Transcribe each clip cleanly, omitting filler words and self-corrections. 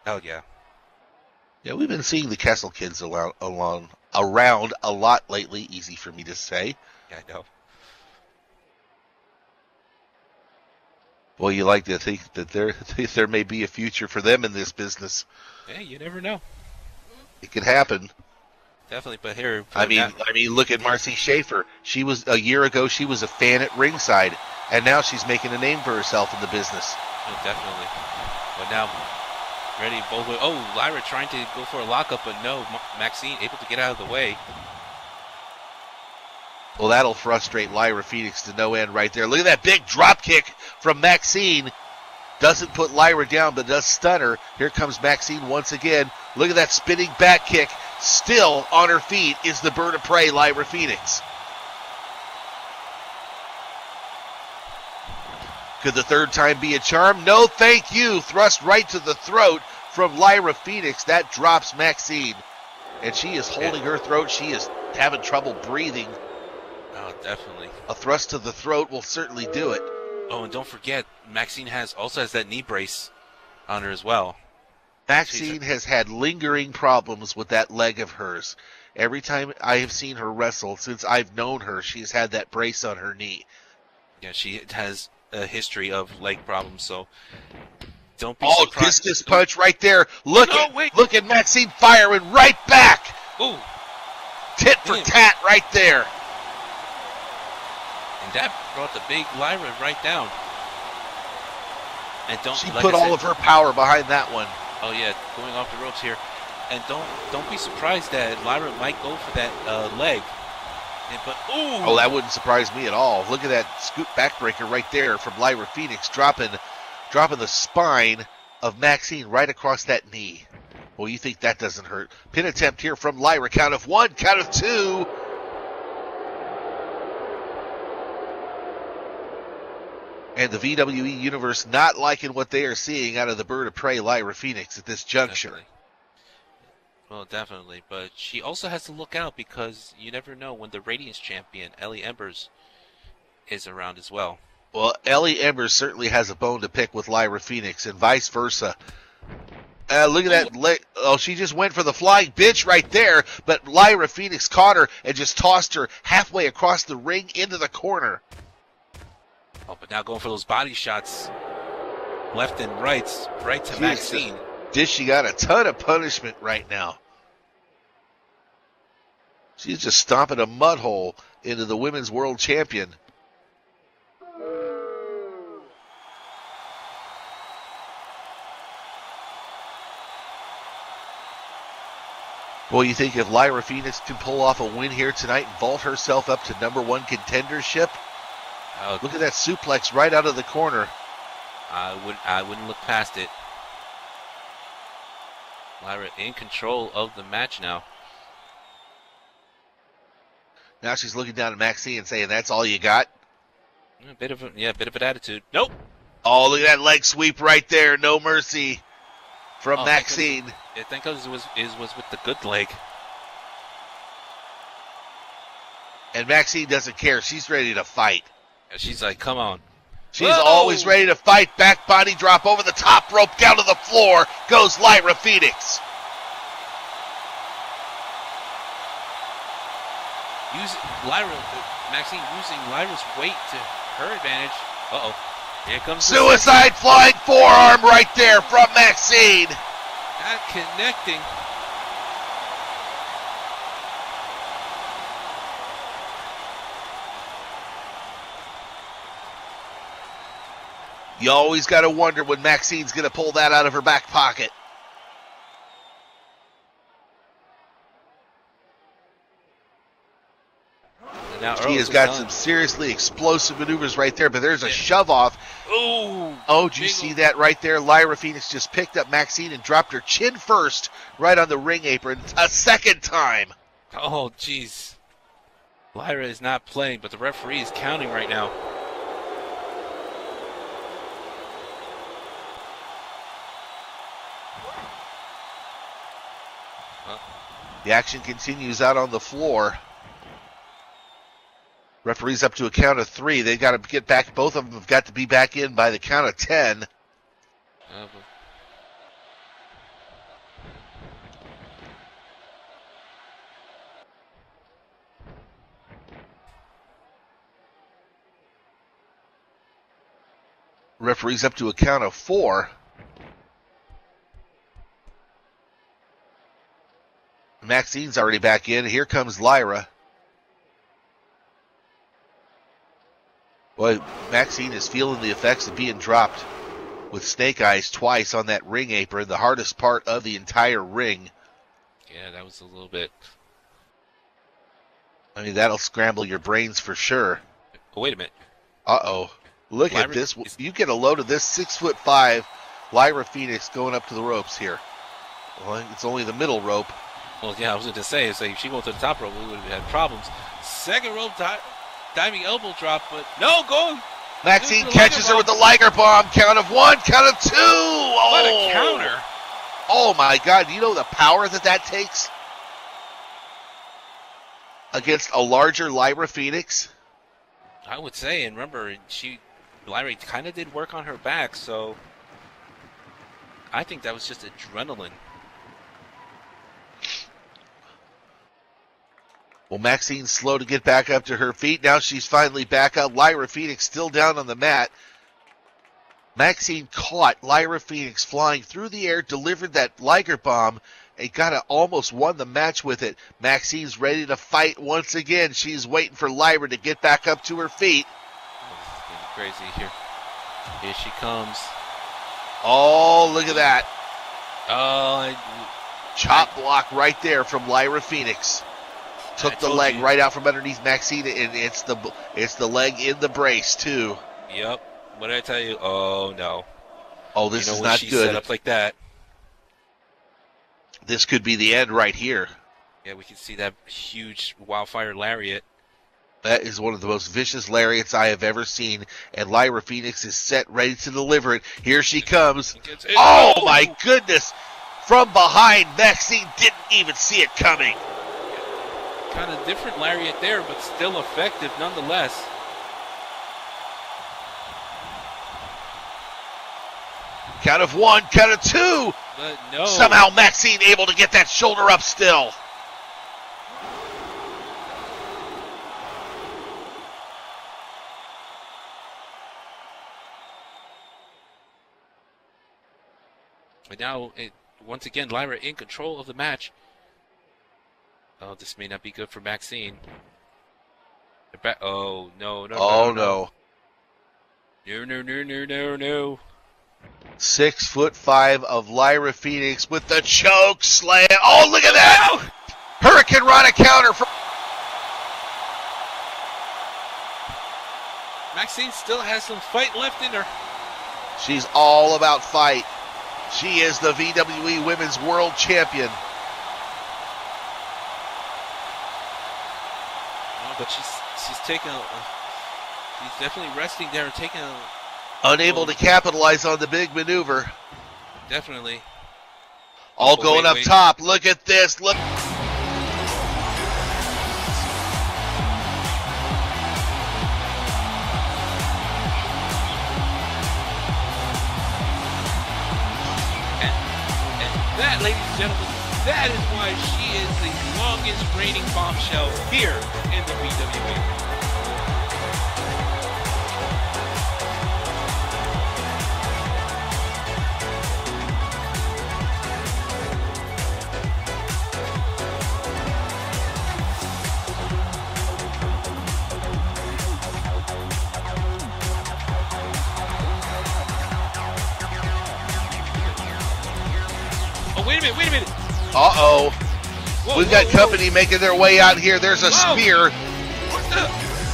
Oh, yeah. Yeah, we've been seeing the Kessel kids around a lot lately. Easy for me to say. Yeah, I know. Well, you like to think that there may be a future for them in this business. Hey, you never know. It could happen. Definitely, but here, I but now, mean, I mean, look at Marcy Schaefer. She was a year ago. She was a fan at ringside, and now she's making a name for herself in the business. oh, definitely. But now, ready both ways. Oh, Lyra trying to go for a lockup, but no. Maxine able to get out of the way. Well, that'll frustrate Lyra Phoenix to no end right there. Look at that big drop kick from Maxine. Doesn't put Lyra down, but does stun her. Here comes Maxine once again. Look at that spinning back kick. Still on her feet is the bird of prey, Lyra Phoenix. Could the third time be a charm? No, thank you. Thrust right to the throat from Lyra Phoenix. That drops Maxine. And she is holding her throat. She is having trouble breathing. Oh, definitely. A thrust to the throat will certainly do it. Oh, and don't forget, Maxine also has that knee brace on her as well. Maxine has had lingering problems with that leg of hers. Every time I have seen her wrestle since I've known her, she's had that brace on her knee. Yeah, she has a history of leg problems, so don't be surprised. Discus punch right there. Look at Maxine firing right back. Ooh. Tit for tat right there. And that brought the big Lyra right down. And she put all of her power behind that one. Oh yeah, going off the ropes here. And don't be surprised that Lyra might go for that leg. But ooh! Oh, that wouldn't surprise me at all. Look at that scoop backbreaker right there from Lyra Phoenix, dropping the spine of Maxine right across that knee. Well, you think that doesn't hurt? Pin attempt here from Lyra. Count of one, count of two. And the VWE Universe not liking what they are seeing out of the bird of prey, Lyra Phoenix, at this juncture. Definitely. Well, definitely. But she also has to look out because you never know when the Radiance champion, Ellie Embers, is around as well. Well, Ellie Embers certainly has a bone to pick with Lyra Phoenix and vice versa. Look at that leg. Oh, she just went for the flying bitch right there, but Lyra Phoenix caught her and just tossed her halfway across the ring into the corner. Oh, but now going for those body shots, left and right to Maxine. She got a ton of punishment right now. She's just stomping a mud hole into the women's world champion. Well, you think if Lyra Phoenix can pull off a win here tonight and vault herself up to #1 contendership? Look at that suplex right out of the corner. I wouldn't look past it. Lyra in control of the match now. Now she's looking down at Maxine and saying, "That's all you got?" A bit of an attitude. Nope. Oh, look at that leg sweep right there. No mercy from Maxine. Thank God it was with the good leg. And Maxine doesn't care. She's ready to fight. She's like, come on. She's always ready to fight. Back body drop over the top rope, down to the floor goes Lyra Phoenix. Maxine using Lyra's weight to her advantage. Uh-oh. Here comes suicide flying forearm right there from Maxine. Not connecting. You always got to wonder when Maxine's going to pull that out of her back pocket. She has got some seriously explosive maneuvers right there, but there's a shove off. Ooh, oh, did you see that right there? Lyra Phoenix just picked up Maxine and dropped her chin first right on the ring apron a second time. Oh, jeez. Lyra is not playing, but the referee is counting right now. The action continues out on the floor. Referee's up to a count of 3. They got to get back. Both of them have got to be back in by the count of 10. Referee's up to a count of 4. Maxine's already back in. Here comes Lyra. Boy, Maxine is feeling the effects of being dropped with snake eyes twice on that ring apron, the hardest part of the entire ring. Yeah, that was a little bit. I mean, that'll scramble your brains for sure. Oh, wait a minute. Uh-oh. Look Lyra at this. You get a load of this 6'5" Lyra Phoenix going up to the ropes here. Well, it's only the middle rope. Well, yeah, I was going to say, if she go to the top rope, we would have had problems. Second rope diving elbow drop, but no, going. Maxine catches her with the Liger bomb. Count of 1, count of 2. What Oh, a counter. Oh, my God. Do you know the power that takes against a larger Lyra Phoenix? I would say, and remember, Lyra kind of did work on her back, so I think that was just adrenaline. Well, Maxine's slow to get back up to her feet. Now she's finally back up. Lyra Phoenix still down on the mat. Maxine caught Lyra Phoenix flying through the air, delivered that Liger bomb, and almost won the match with it. Maxine's ready to fight once again. She's waiting for Lyra to get back up to her feet. This is getting crazy here. Here she comes. Oh, look at that. Oh, Chop block right there from Lyra Phoenix. Took the leg right out from underneath Maxine, and it's the leg in the brace too. Yep. What did I tell you? Oh no. Oh, this is when not she's good. Set up like that. This could be the end right here. Yeah, we can see that huge wildfire lariat. That is one of the most vicious lariats I have ever seen, and Lyra Phoenix is set, ready to deliver it. Here she comes. Oh my goodness! From behind, Maxine didn't even see it coming. Kind of different lariat there, but still effective nonetheless. Count of 1, count of 2. But no. Somehow Maxine able to get that shoulder up still. But now, once again, Lyra in control of the match. Oh, this may not be good for Maxine. Oh, no. Oh, no. No. 6'5" of Lyra Phoenix with the choke slam. Oh, look at that! Hurricane Rana counter from. Maxine still has some fight left in her. She's all about fight. She is the VWE Women's World Champion. But she's taking she's definitely resting there and taking unable to capitalize on the big maneuver. Definitely. All going up top. Look at this. Look. And that, ladies and gentlemen, that is why she is the longest reigning bombshell here in the VWE. Oh, wait a minute. Uh-oh. We've got company making their way out here. There's a spear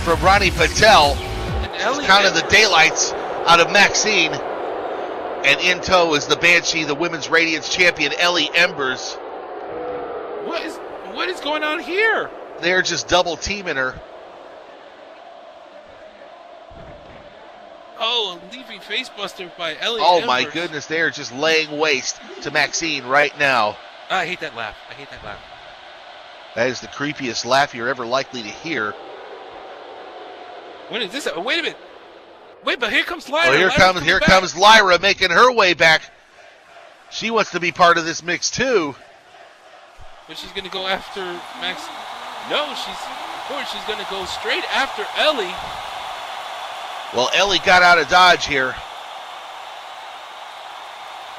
from Ronnie Patel. It's kind of the daylights out of Maxine. And in tow is the Banshee, the Women's Radiance Champion, Ellie Embers. What is going on here? They're just double teaming her. Oh, a leaping facebuster by Ellie Oh Embers. my goodness, they are just laying waste to Maxine right now. I hate that laugh. That is the creepiest laugh you're ever likely to hear. When is this? Oh, wait a minute. Wait, but here comes Lyra. Oh, here comes Lyra making her way back. She wants to be part of this mix too. But she's going to go after Max. No, she's going to go straight after Ellie. Well, Ellie got out of dodge here.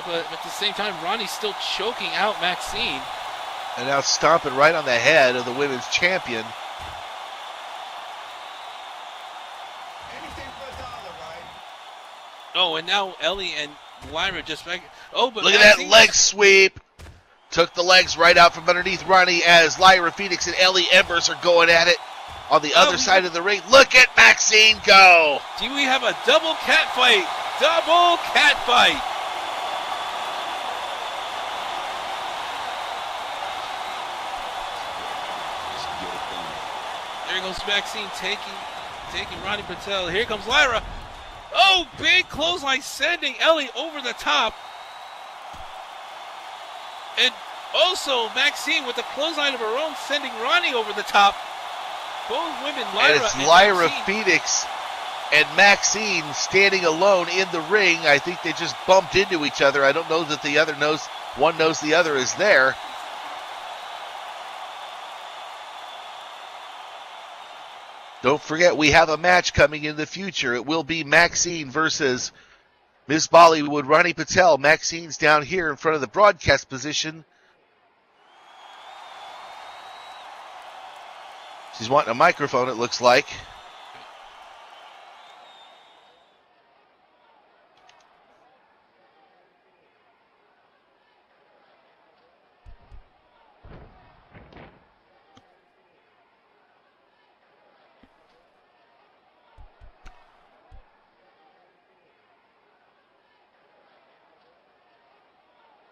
but at the same time, Ronnie's still choking out Maxine. And now stomping right on the head of the women's champion. Anything for $1, right? Oh, and now Ellie and Lyra just back. Oh, but Look at Maxine, that leg sweep. Took the legs right out from underneath Ronnie as Lyra Phoenix and Ellie Embers are going at it on the other side of the ring. Look at Maxine go. Do we have a double cat fight? Double cat fight. There goes Maxine taking Ronnie Patel. Here comes Lyra. Oh, big clothesline sending Ellie over the top. And also Maxine with the clothesline of her own sending Ronnie over the top. Both women, Lyra And it's and Lyra Maxine. Phoenix and Maxine standing alone in the ring. I think they just bumped into each other. I don't know that the other knows, one knows the other is there. Don't forget, we have a match coming in the future. It will be Maxine versus Miss Bollywood, Ronnie Patel. Maxine's down here in front of the broadcast position. She's wanting a microphone, it looks like.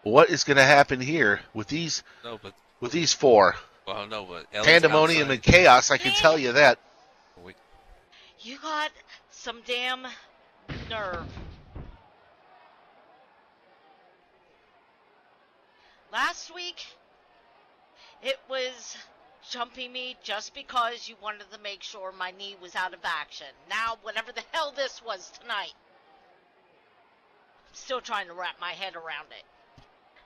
What is going to happen here with these four? Well, no, but Ellie's Pandemonium outside. and chaos, I can tell you that. Wait. You got some damn nerve. Last week, it was jumping me just because you wanted to make sure my knee was out of action. Now, whatever the hell this was tonight, I'm still trying to wrap my head around it.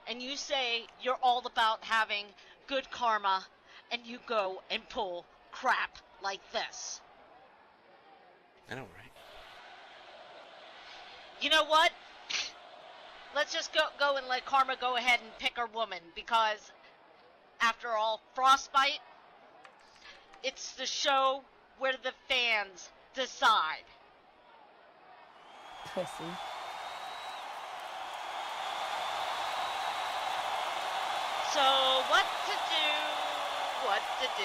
And you say you're all about having good karma, and you go and pull crap like this. I know, right? You know what? Let's just go and let karma go ahead and pick her woman, because after all, Frostbite, it's the show where the fans decide. Pussy. So what to do?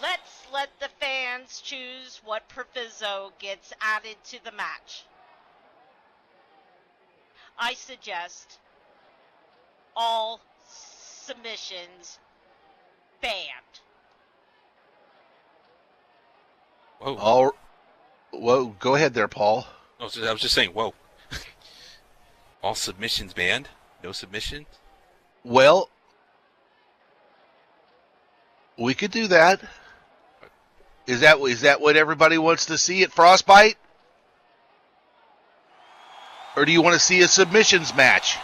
Let's let the fans choose what proviso gets added to the match. I suggest all submissions banned. Whoa. Whoa, go ahead there, Paul. I was just saying, whoa. All submissions banned? No submissions? Well, we could do that. Is that what everybody wants to see at Frostbite? Or do you want to see a submissions match?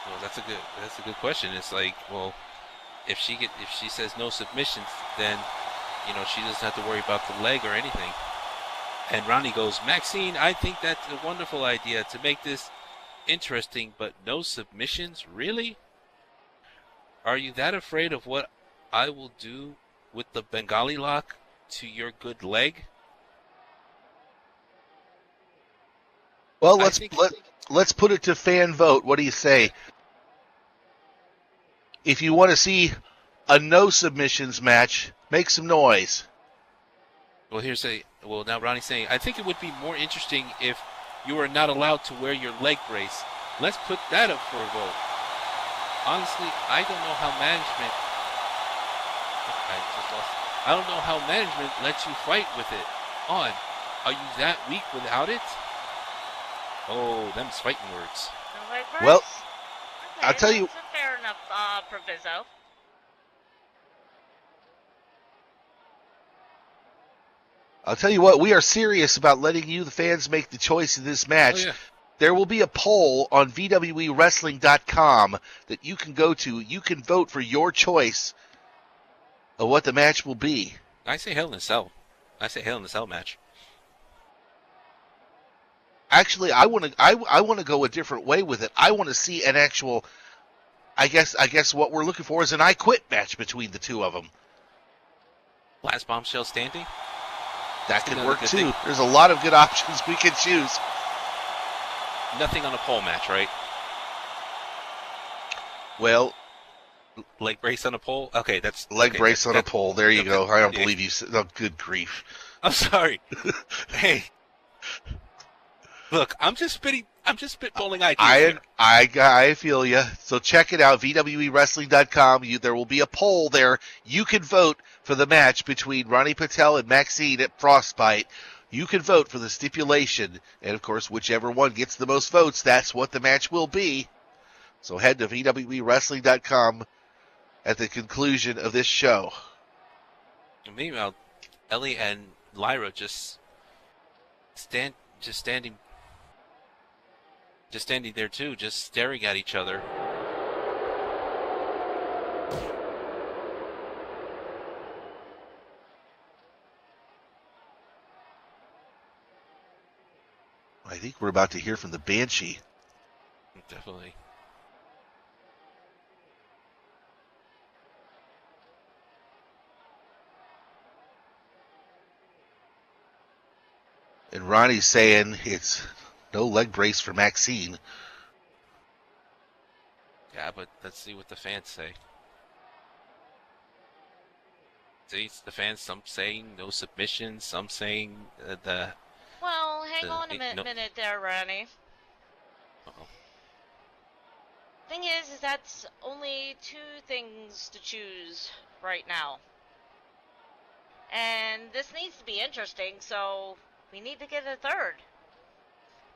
Well, that's a good question. It's like, well, if she says no submissions, then she doesn't have to worry about the leg or anything. And Ronnie goes, Maxine, I think that's a wonderful idea to make this interesting, but no submissions? Really? Are you that afraid of what I will do with the Bengali lock to your good leg? Well, let's put it to fan vote. What do you say? If you want to see a no submissions match, make some noise. Well, now Ronnie's saying, I think it would be more interesting if you were not allowed to wear your leg brace. Let's put that up for a vote. Honestly, I don't know how management lets you fight with it on. Are you that weak without it? Oh, them's fighting words. Well, okay, I'll tell you. That's a fair enough proviso. I'll tell you what, we are serious about letting you, the fans, make the choice in this match. Oh, yeah. There will be a poll on VWEWrestling.com that you can go to. You can vote for your choice of what the match will be. I say Hell in a Cell. I say Hell in a Cell match. Actually, I want to go a different way with it. I want to see an actual. I guess what we're looking for is an I Quit match between the two of them. Last bombshell standing. That could work too. Thing. There's a lot of good options we could choose. Nothing on a pole match, right? Well, leg brace on a pole. Okay, that's leg brace on a pole. There you go. I don't believe you. Oh, good grief! I'm sorry. Hey, look, I'm just spitballing ideas. I feel you. So check it out, VWEWrestling.com. There will be a poll there. You can vote for the match between Ronnie Patel and Maxine at Frostbite. You can vote for the stipulation, and of course, whichever one gets the most votes, that's what the match will be. So head to VWEWrestling.com at the conclusion of this show. Meanwhile, Ellie and Lyra just standing there too, just staring at each other. I think we're about to hear from the Banshee. Definitely. And Ronnie's saying it's no leg brace for Maxine. Yeah, but let's see what the fans say. See, the fans, some saying no submission, some saying the... Well, hang on a minute there, Ronnie. Uh-oh. Thing is that's only two things to choose right now. And this needs to be interesting, so we need to get a third.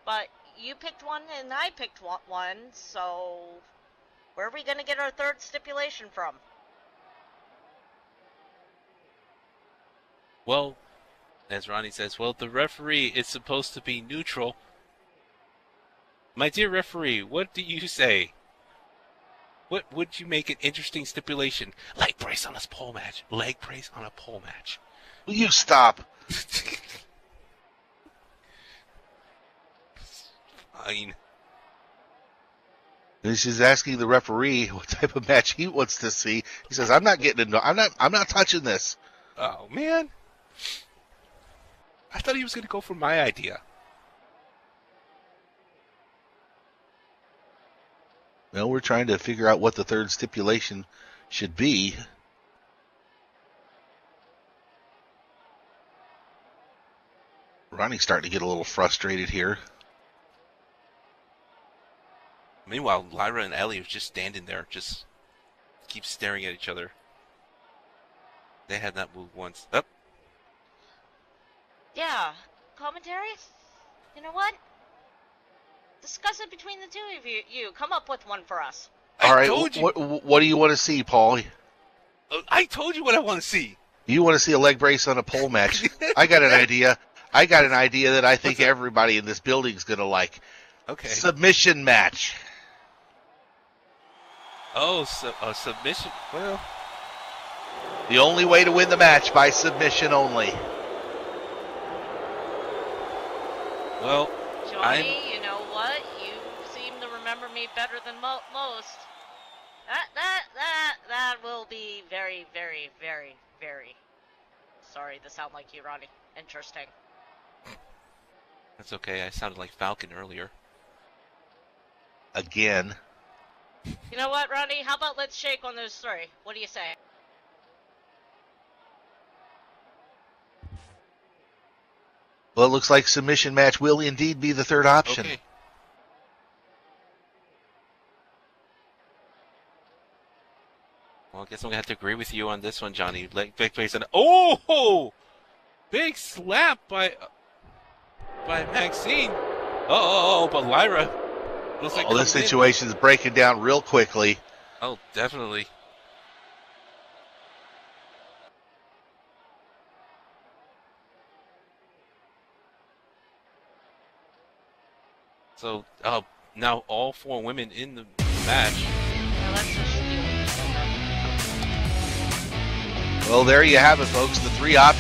But you picked one and I picked one, so where are we going to get our third stipulation from? Well, as Ronnie says, well, the referee is supposed to be neutral. My dear referee, what do you say? What would you make an interesting stipulation? Leg brace on a pole match. Leg brace on a pole match. Will you stop? Fine. And she's asking the referee what type of match he wants to see. He says, "I'm not getting into. I'm not touching this." Oh man, I thought he was going to go for my idea. Well, we're trying to figure out what the third stipulation should be. Ronnie's starting to get a little frustrated here. Meanwhile, Lyra and Ellie are just standing there, just keep staring at each other. They had not moved once. Up. Yeah, commentary? You know what? Discuss it between the two of you. Come up with one for us. All right, what do you want to see, Paul? I told you what I want to see. You want to see a leg brace on a pole match? I got an idea. I got an idea that I think everybody in this building is going to like. Okay. Submission match. Oh, so a submission. Well, the only way to win the match by submission only. Well, Johnny, you know what? You seem to remember me better than most. That will be very, very, very, very. Sorry to sound like you, Ronnie. Interesting. That's okay. I sounded like Falcon earlier. Again. You know what, Ronnie? How about let's shake on those three? What do you say? Well, it looks like submission match will indeed be the third option. Okay. Well, I guess I'm going to have to agree with you on this one, Johnny. Big place and oh! Big slap by Maxine. But Lyra looks like this situation is breaking down real quickly. Oh, definitely. So, now all four women in the match. Well, let's just do it. Well, there you have it, folks. The three options.